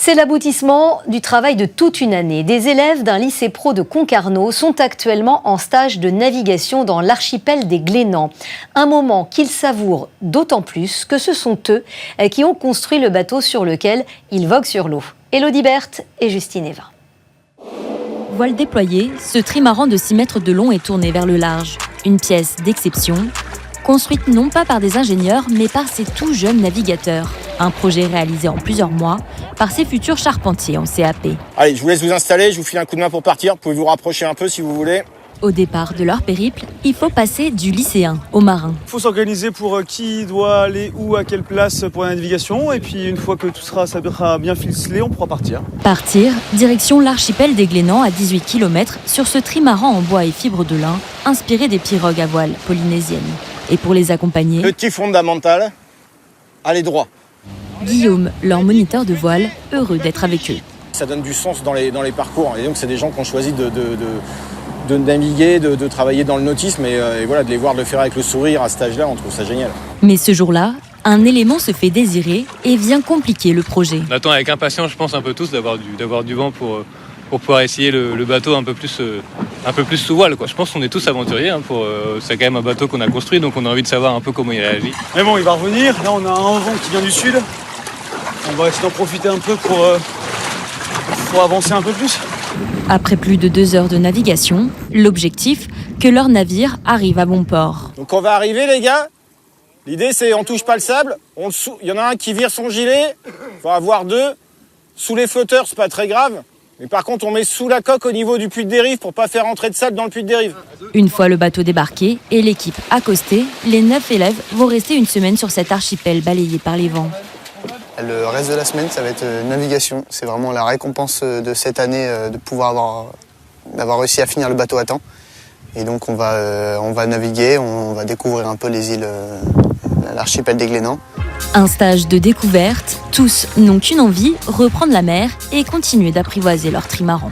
C'est l'aboutissement du travail de toute une année. Des élèves d'un lycée pro de Concarneau sont actuellement en stage de navigation dans l'archipel des Glénans. Un moment qu'ils savourent d'autant plus que ce sont eux qui ont construit le bateau sur lequel ils voguent sur l'eau. Élodie Berthe et Justine Evin. Voile déployé, ce trimaran de 6 mètres de long est tourné vers le large. Une pièce d'exception, construite non pas par des ingénieurs, mais par ces tout jeunes navigateurs. Un projet réalisé en plusieurs mois par ces futurs charpentiers en CAP. Allez, je vous laisse vous installer, je vous file un coup de main pour partir. Vous pouvez vous rapprocher un peu si vous voulez. Au départ de leur périple, il faut passer du lycéen au marin. Il faut s'organiser pour qui doit aller où, à quelle place pour la navigation. Et puis une fois que tout sera bien ficelé, on pourra partir. Partir, direction l'archipel des Glénans à 18 km sur ce trimaran en bois et fibres de lin, inspiré des pirogues à voile polynésiennes. Et pour les accompagner, petit fondamental, allez droit. Guillaume, leur moniteur de voile, heureux d'être avec eux. Ça donne du sens dans les parcours. Et donc c'est des gens qui ont choisi de naviguer, de travailler dans le nautisme et voilà, de les voir le faire avec le sourire à cet âge-là, on trouve ça génial. Mais ce jour-là, un élément se fait désirer et vient compliquer le projet. On attend avec impatience, je pense, un peu tous d'avoir du vent pour pouvoir essayer le bateau un peu plus sous voile, quoi. Je pense qu'on est tous aventuriers. C'est quand même un bateau qu'on a construit, donc on a envie de savoir un peu comment il réagit. Mais bon, il va revenir. Là, on a un vent qui vient du sud. On va essayer d'en profiter un peu pour avancer un peu plus. Après plus de 2 heures de navigation, l'objectif, que leur navire arrive à bon port. Donc on va arriver, les gars. L'idée, c'est on touche pas le sable. Il y en a un qui vire son gilet. Il faut avoir 2. Sous les flotteurs, c'est pas très grave. Mais par contre, on met sous la coque au niveau du puits de dérive pour pas faire entrer de sable dans le puits de dérive. Une fois le bateau débarqué et l'équipe accostée, les 9 élèves vont rester une semaine sur cet archipel balayé par les vents. Le reste de la semaine, ça va être navigation. C'est vraiment la récompense de cette année de pouvoir d'avoir réussi à finir le bateau à temps. Et donc on va naviguer, on va découvrir un peu les îles, l'archipel des Glénans. Un stage de découverte, tous n'ont qu'une envie, reprendre la mer et continuer d'apprivoiser leur trimaran.